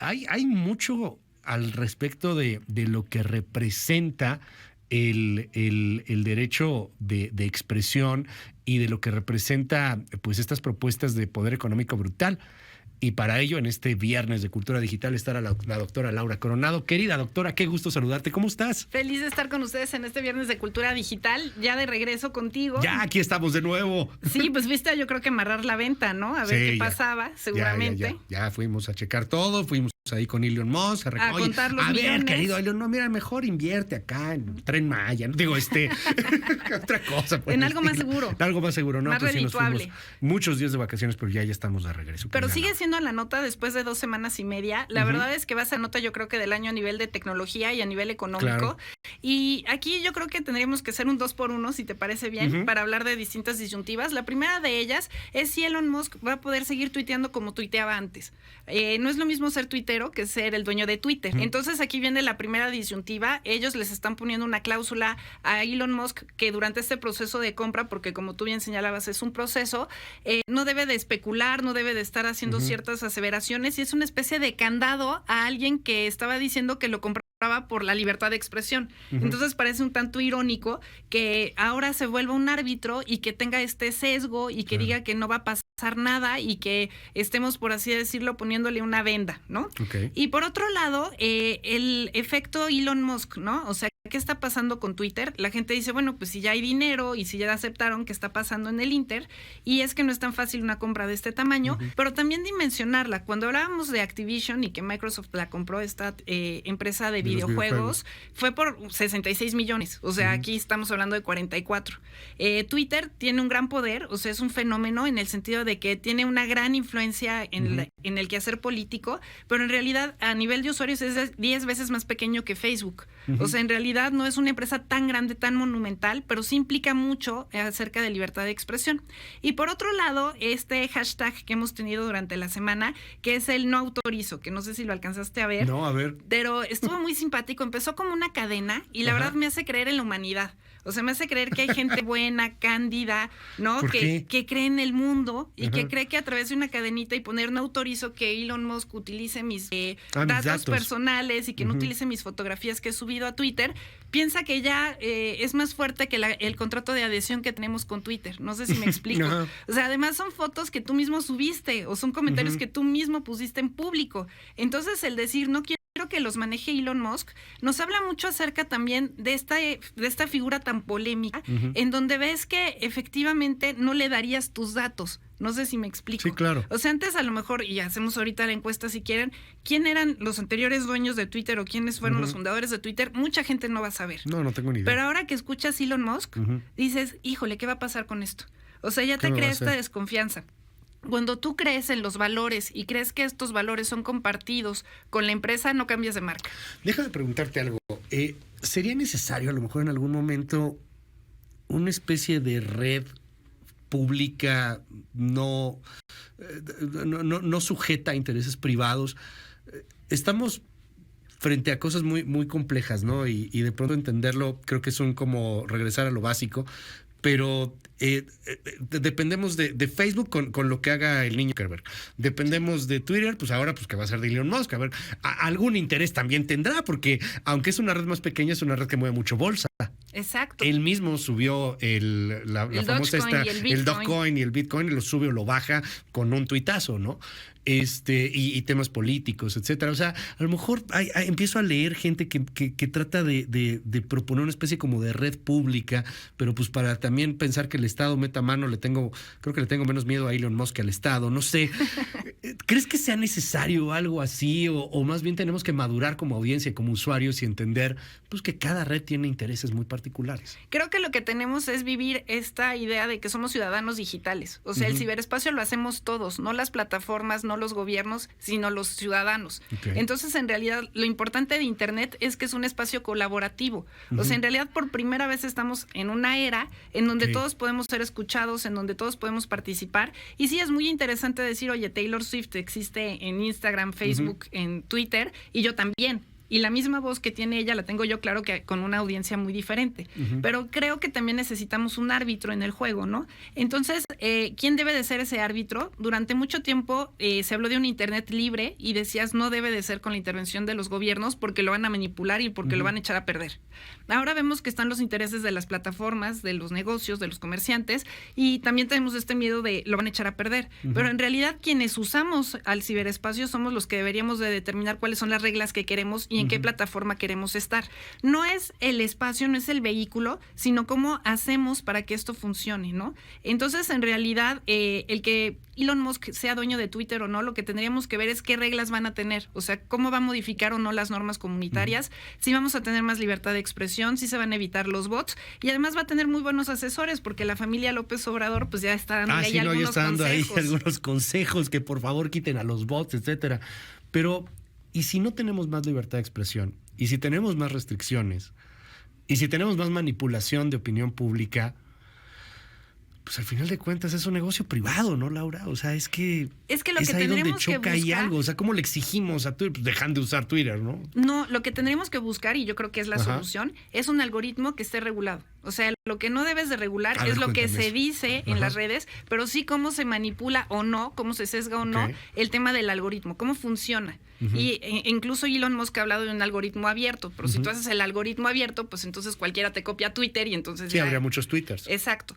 hay mucho al respecto de lo que representa el derecho de expresión y de lo que representa pues estas propuestas de poder económico brutal. Y para ello, en este viernes de Cultura Digital, estará la doctora Laura Coronado. Querida doctora, qué gusto saludarte. ¿Cómo estás? Feliz de estar con ustedes en este viernes de Cultura Digital, ya de regreso contigo. Ya, aquí estamos de nuevo. Sí, pues viste, yo creo que amarrar la venta, ¿no? A ver qué pasaba, seguramente. Ya fuimos a checar todo, fuimos ahí con Elon Musk a contar los millones. A ver, querido Elon, no, mira, mejor invierte acá en Tren Maya, no digo otra cosa. En algo más seguro. En algo más seguro, ¿no? Más redituable. Sí, muchos días de vacaciones, pero ya estamos de regreso. Pero sigue siendo la nota después de 2 semanas y media. La verdad es que va a ser nota, yo creo que del año a nivel de tecnología y a nivel económico. Claro. Y aquí yo creo que tendríamos que hacer un 2x1, si te parece bien, para hablar de distintas disyuntivas. La primera de ellas es si Elon Musk va a poder seguir tuiteando como tuiteaba antes. No es lo mismo ser tuitero que ser el dueño de Twitter. Entonces aquí viene la primera disyuntiva. Ellos les están poniendo una cláusula a Elon Musk que durante este proceso de compra, porque como tú bien señalabas, es un proceso, no debe de especular, no debe de estar haciendo ciertas aseveraciones, y es una especie de candado a alguien que estaba diciendo que lo compraba por la libertad de expresión. Entonces parece un tanto irónico que ahora se vuelva un árbitro y que tenga este sesgo y que diga que no va a pasar nada y que estemos, por así decirlo, poniéndole una venda, ¿no? Okay. Y por otro lado, el efecto Elon Musk, ¿no? O sea, ¿qué está pasando con Twitter? La gente dice, bueno, pues si ya hay dinero y si ya aceptaron, ¿qué está pasando en el Inter? Y es que no es tan fácil una compra de este tamaño, pero también dimensionarla. Cuando hablábamos de Activision y que Microsoft la compró, esta empresa de videojuegos, fue por 66 millones. O sea, aquí estamos hablando de 44. Twitter tiene un gran poder, o sea, es un fenómeno en el sentido de que tiene una gran influencia en, en el quehacer político, pero en realidad a nivel de usuarios es 10 veces más pequeño que Facebook. O sea, en realidad no es una empresa tan grande, tan monumental, pero sí implica mucho acerca de libertad de expresión. Y por otro lado, este hashtag que hemos tenido durante la semana, que es el no autorizo, que no sé si lo alcanzaste a ver. No, a ver. Pero estuvo muy simpático, empezó como una cadena y la verdad me hace creer en la humanidad. O sea, me hace creer que hay gente buena, cándida, ¿no? Que cree en el mundo y que cree que a través de una cadenita y poner no autorizo que Elon Musk utilice mis datos personales y que no utilice mis fotografías que he subido a Twitter, piensa que ya es más fuerte que el contrato de adhesión que tenemos con Twitter. No sé si me explico. O sea, además son fotos que tú mismo subiste o son comentarios que tú mismo pusiste en público. Entonces, el decir no quiero que los maneje Elon Musk, nos habla mucho acerca también de esta figura tan polémica, en donde ves que efectivamente no le darías tus datos. No sé si me explico. Sí, claro. O sea, antes a lo mejor, y hacemos ahorita la encuesta si quieren, ¿quién eran los anteriores dueños de Twitter o quiénes fueron los fundadores de Twitter? Mucha gente no va a saber. No tengo ni idea. Pero ahora que escuchas Elon Musk, dices, híjole, ¿qué va a pasar con esto? O sea, ya te crea esta desconfianza. Cuando tú crees en los valores y crees que estos valores son compartidos con la empresa, no cambias de marca. Déjame preguntarte algo. ¿Sería necesario a lo mejor en algún momento una especie de red pública no sujeta a intereses privados? Estamos frente a cosas muy, muy complejas, ¿no? Y de pronto entenderlo creo que es como regresar a lo básico, pero dependemos de Facebook con lo que haga el niño Zuckerberg. Dependemos de Twitter, pues ahora pues que va a ser de Elon Musk. A ver, algún interés también tendrá, porque aunque es una red más pequeña, es una red que mueve mucho bolsa. Exacto. Él mismo subió la famosa el Dogecoin y el Bitcoin, y lo sube o lo baja con un tuitazo, ¿no? Y temas políticos, etcétera. O sea, a lo mejor empiezo a leer gente que trata de proponer una especie como de red pública, pero pues para también pensar que el Estado meta mano, creo que le tengo menos miedo a Elon Musk que al Estado, no sé. ¿Crees que sea necesario algo así o más bien tenemos que madurar como audiencia, como usuarios y entender pues que cada red tiene intereses muy particulares? Creo que lo que tenemos es vivir esta idea de que somos ciudadanos digitales. O sea, el ciberespacio lo hacemos todos, no las plataformas, no los gobiernos, sino los ciudadanos. Entonces, en realidad, lo importante de Internet es que es un espacio colaborativo. O sea, en realidad, por primera vez estamos en una era en donde todos podemos ser escuchados, en donde todos podemos participar. Y sí, es muy interesante decir, oye, Taylor Swift existe en Instagram, Facebook, en Twitter, y yo también. y la misma voz que tiene ella la tengo yo, claro que con una audiencia muy diferente. Pero creo que también necesitamos un árbitro en el juego, ¿no? Entonces, ¿quién debe de ser ese árbitro? Durante mucho tiempo se habló de un internet libre y decías no debe de ser con la intervención de los gobiernos porque lo van a manipular y porque lo van a echar a perder. Ahora vemos que están los intereses de las plataformas, de los negocios, de los comerciantes, y también tenemos este miedo de lo van a echar a perder. Pero en realidad quienes usamos al ciberespacio somos los que deberíamos de determinar cuáles son las reglas que queremos y en qué plataforma queremos estar. No es el espacio, no es el vehículo, sino cómo hacemos para que esto funcione, ¿no? Entonces, en realidad, el que Elon Musk sea dueño de Twitter o no, lo que tendríamos que ver es qué reglas van a tener, o sea, cómo va a modificar o no las normas comunitarias, si vamos a tener más libertad de expresión, si se van a evitar los bots, y además va a tener muy buenos asesores, porque la familia López Obrador pues ya está dando ahí algunos consejos. Ahí algunos consejos, que por favor quiten a los bots, etcétera. Pero, ¿y si no tenemos más libertad de expresión? ¿Y si tenemos más restricciones? ¿Y si tenemos más manipulación de opinión pública? Pues al final de cuentas es un negocio privado, ¿no, Laura? O sea, es que lo que ahí donde tendremos choca que buscar, ahí algo. O sea, ¿cómo le exigimos a Twitter? Pues dejan de usar Twitter, ¿no? No, lo que tendremos que buscar, y yo creo que es la solución, es un algoritmo que esté regulado. O sea, lo que no debes de regular es lo que se dice en las redes, pero sí cómo se manipula o no, cómo se sesga o no el tema del algoritmo, cómo funciona. Y incluso Elon Musk ha hablado de un algoritmo abierto, pero si tú haces el algoritmo abierto, pues entonces cualquiera te copia Twitter y entonces sí, habría muchos Twitters. Exacto.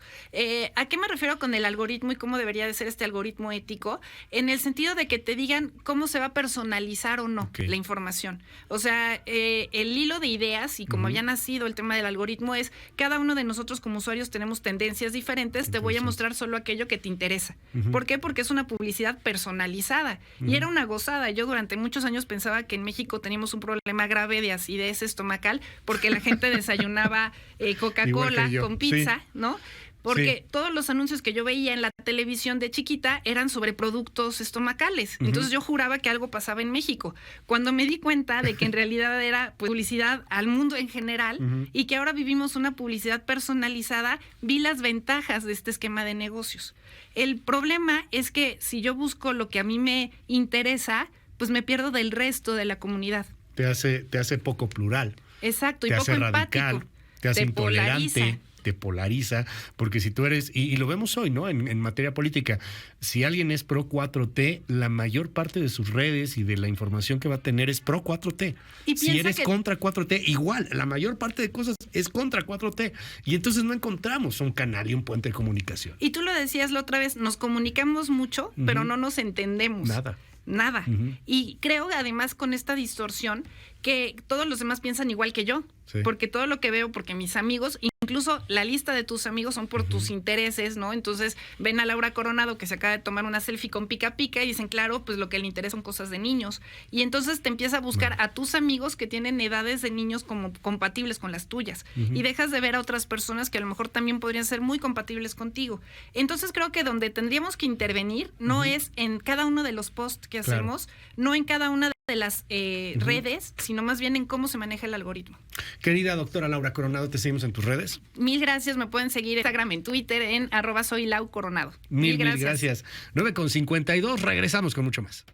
¿A qué me refiero con el algoritmo y cómo debería de ser este algoritmo ético? En el sentido de que te digan cómo se va a personalizar o no la información. O sea, el hilo de ideas y como había nacido el tema del algoritmo es cada uno de nosotros como usuarios tenemos tendencias diferentes, te voy a mostrar solo aquello que te interesa. ¿Por qué? Porque es una publicidad personalizada y era una gozada. Yo durante muchos años pensaba que en México teníamos un problema grave de acidez estomacal porque la gente desayunaba Coca-Cola con pizza, ¿no? Porque todos los anuncios que yo veía en la televisión de chiquita eran sobre productos estomacales. Entonces yo juraba que algo pasaba en México. Cuando me di cuenta de que en realidad era publicidad al mundo en general y que ahora vivimos una publicidad personalizada, vi las ventajas de este esquema de negocios. El problema es que si yo busco lo que a mí me interesa, pues me pierdo del resto de la comunidad. Te hace poco plural. Exacto, y poco empático. Te hace intolerante. Polariza. Te polariza, porque si tú eres, y lo vemos hoy, ¿no? En materia política, si alguien es pro 4T, la mayor parte de sus redes y de la información que va a tener es pro 4T. Y si eres contra 4T, igual, la mayor parte de cosas es contra 4T. Y entonces no encontramos un canal y un puente de comunicación. Y tú lo decías la otra vez, nos comunicamos mucho, pero no nos entendemos. Nada. Y creo además con esta distorsión que todos los demás piensan igual que yo, porque todo lo que veo, porque mis amigos, incluso la lista de tus amigos son por tus intereses, ¿no? Entonces ven a Laura Coronado que se acaba de tomar una selfie con Pica Pica y dicen, claro, pues lo que le interesa son cosas de niños. Y entonces te empieza a buscar a tus amigos que tienen edades de niños como compatibles con las tuyas. Y dejas de ver a otras personas que a lo mejor también podrían ser muy compatibles contigo. Entonces creo que donde tendríamos que intervenir no es en cada uno de los posts que hacemos, no en cada una de las redes, sino más bien en cómo se maneja el algoritmo. Querida doctora Laura Coronado, ¿te seguimos en tus redes? Mil gracias, me pueden seguir en Instagram, en Twitter, en @soylaucoronado. Mil gracias. 9:52, regresamos con mucho más.